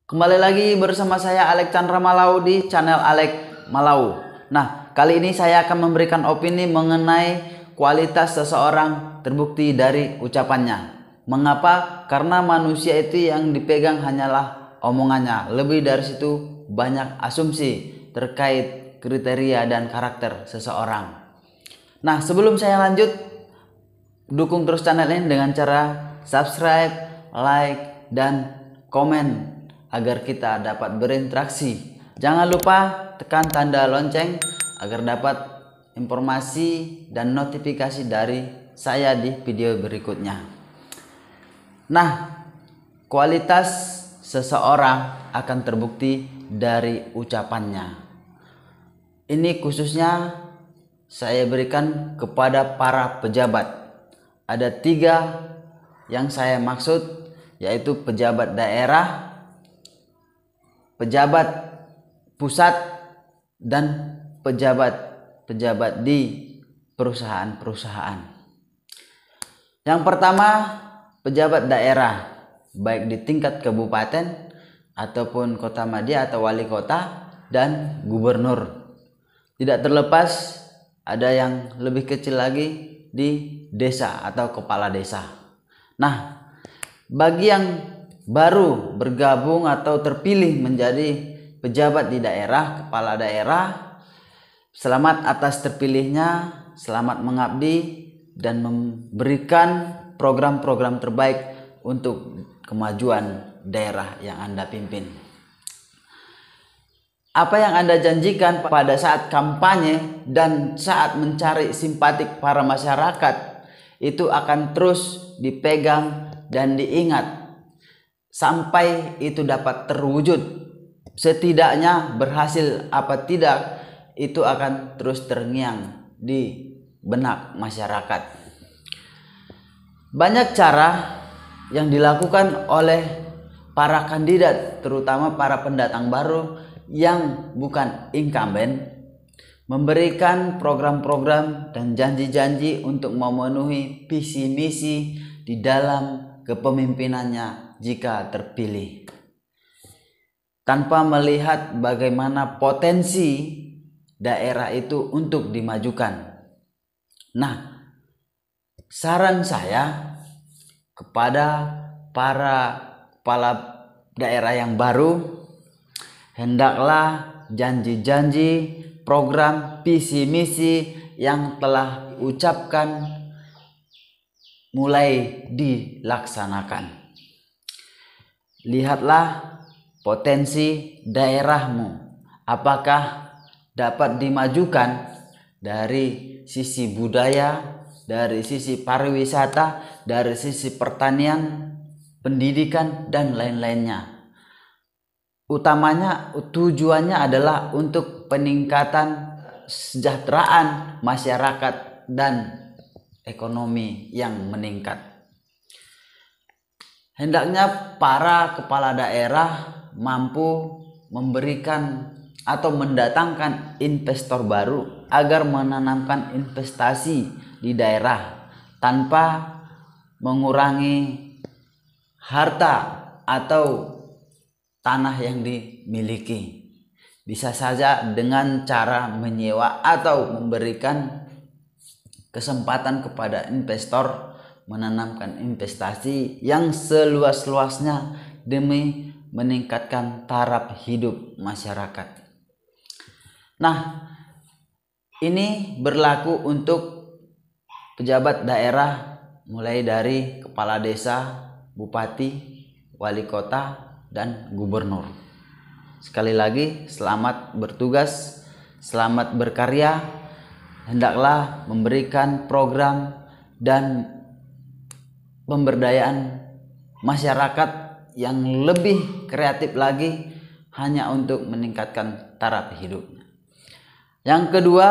Kembali lagi bersama saya Alek Chandra Malau di channel Alek Malau. Nah, kali ini saya akan memberikan opini mengenai kualitas seseorang terbukti dari ucapannya. Mengapa? Karena manusia itu yang dipegang hanyalah omongannya. Lebih dari situ banyak asumsi terkait kriteria dan karakter seseorang. Nah, sebelum saya lanjut, dukung terus channel ini dengan cara subscribe, like, dan komen agar kita dapat berinteraksi. Jangan lupa tekan tanda lonceng agar dapat informasi dan notifikasi dari saya di video berikutnya. Nah, kualitas seseorang akan terbukti dari ucapannya. Ini khususnya saya berikan kepada para pejabat. Ada 3 yang saya maksud, yaitu pejabat daerah, pejabat pusat, dan pejabat di perusahaan-perusahaan. Yang pertama, pejabat daerah, baik di tingkat kabupaten ataupun kota madya atau wali kota dan gubernur. Tidak terlepas ada yang lebih kecil lagi di desa atau kepala desa. Nah, bagi yang baru bergabung atau terpilih menjadi pejabat di daerah, kepala daerah, selamat atas terpilihnya, selamat mengabdi dan memberikan program-program terbaik untuk kemajuan daerah yang Anda pimpin. Apa yang Anda janjikan pada saat kampanye dan saat mencari simpatik para masyarakat itu akan terus dipegang dan diingat sampai itu dapat terwujud. Setidaknya berhasil apa tidak, itu akan terus terngiang di benak masyarakat. Banyak cara yang dilakukan oleh para kandidat, terutama para pendatang baru yang bukan incumbent, memberikan program-program dan janji-janji untuk memenuhi visi misi di dalam kepemimpinannya jika terpilih, tanpa melihat bagaimana potensi daerah itu untuk dimajukan. Nah, saran saya kepada para kepala daerah yang baru, hendaklah janji-janji, program, visi misi yang telah ucapkan mulai dilaksanakan. Lihatlah potensi daerahmu, apakah dapat dimajukan dari sisi budaya, dari sisi pariwisata, dari sisi pertanian, pendidikan, dan lain-lainnya. Utamanya tujuannya adalah untuk peningkatan kesejahteraan masyarakat dan ekonomi yang meningkat. Hendaknya para kepala daerah mampu memberikan atau mendatangkan investor baru agar menanamkan investasi di daerah tanpa mengurangi harta atau tanah yang dimiliki. Bisa saja dengan cara menyewa atau memberikan kesempatan kepada investor menanamkan investasi yang seluas-luasnya demi meningkatkan taraf hidup masyarakat. Nah, ini berlaku untuk pejabat daerah mulai dari kepala desa, bupati, wali kota, dan gubernur. Sekali lagi, selamat bertugas, selamat berkarya. Hendaklah memberikan program dan pemberdayaan masyarakat yang lebih kreatif lagi hanya untuk meningkatkan taraf hidupnya. Yang kedua,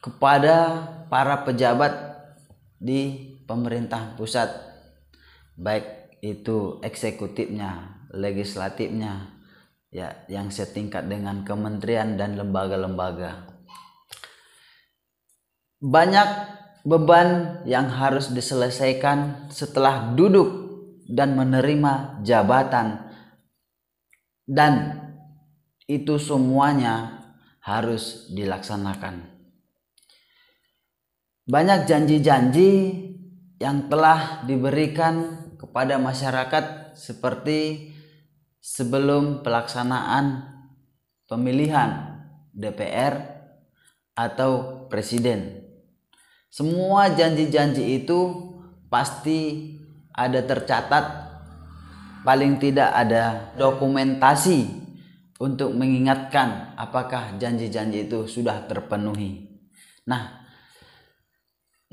kepada para pejabat di pemerintah pusat, baik itu eksekutifnya, legislatifnya, ya, yang setingkat dengan kementerian dan lembaga-lembaga. Banyak beban yang harus diselesaikan setelah duduk dan menerima jabatan dan itu semuanya harus dilaksanakan. Banyak janji-janji yang telah diberikan kepada masyarakat seperti sebelum pelaksanaan pemilihan DPR atau presiden. Semua janji-janji itu pasti ada tercatat, paling tidak ada dokumentasi untuk mengingatkan apakah janji-janji itu sudah terpenuhi. Nah,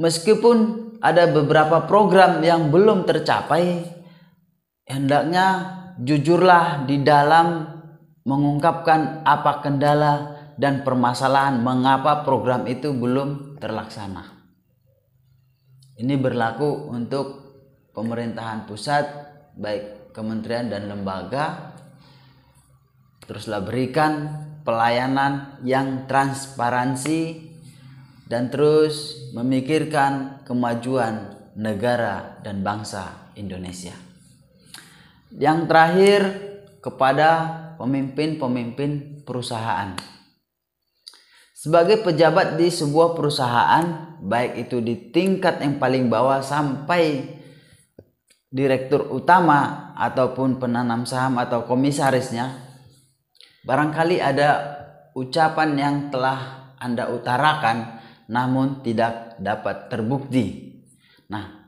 meskipun ada beberapa program yang belum tercapai, hendaknya jujurlah di dalam mengungkapkan apa kendala dan permasalahan mengapa program itu belum terlaksana. Ini berlaku untuk pemerintahan pusat, baik kementerian dan lembaga. Teruslah berikan pelayanan yang transparansi dan terus memikirkan kemajuan negara dan bangsa Indonesia. Yang terakhir, kepada pemimpin-pemimpin perusahaan. Sebagai pejabat di sebuah perusahaan, baik itu di tingkat yang paling bawah sampai direktur utama ataupun penanam saham atau komisarisnya, barangkali ada ucapan yang telah Anda utarakan namun tidak dapat terbukti. Nah,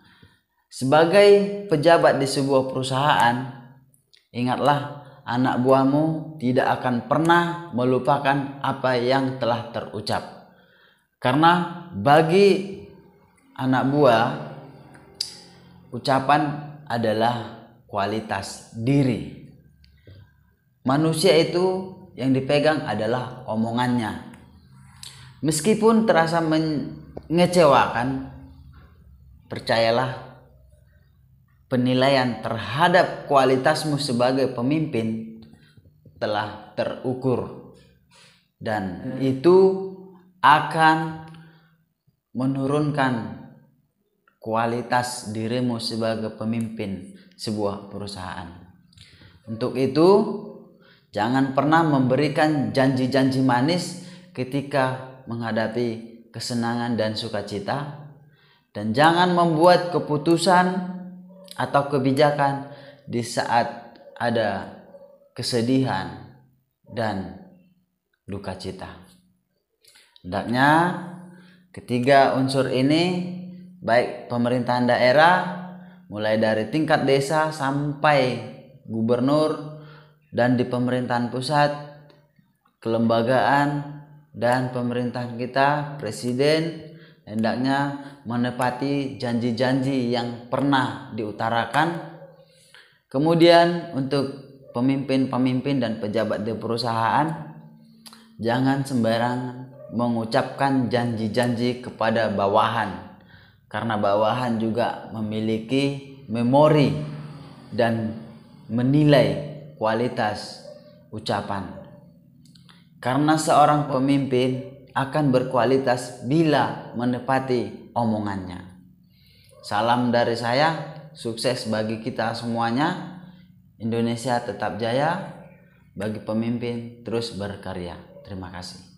sebagai pejabat di sebuah perusahaan, ingatlah anak buahmu tidak akan pernah melupakan apa yang telah terucap. Karena bagi anak buah, ucapan adalah kualitas diri. Manusia itu yang dipegang adalah omongannya. Meskipun terasa mengecewakan, percayalah, penilaian terhadap kualitasmu sebagai pemimpin telah terukur, dan itu akan menurunkan kualitas dirimu sebagai pemimpin sebuah perusahaan. Untuk itu, jangan pernah memberikan janji-janji manis ketika menghadapi kesenangan dan sukacita, dan jangan membuat keputusan atau kebijakan di saat ada kesedihan dan duka cita. Hendaknya ketiga unsur ini, baik pemerintahan daerah mulai dari tingkat desa sampai gubernur, dan di pemerintahan pusat, kelembagaan dan pemerintahan kita, presiden, hendaknya menepati janji-janji yang pernah diutarakan. Kemudian untuk pemimpin-pemimpin dan pejabat di perusahaan, jangan sembarangan mengucapkan janji-janji kepada bawahan, karena bawahan juga memiliki memori dan menilai kualitas ucapan. Karena seorang pemimpin akan berkualitas bila menepati omongannya. Salam dari saya, sukses bagi kita semuanya. Indonesia tetap jaya, bagi pemimpin terus berkarya. Terima kasih.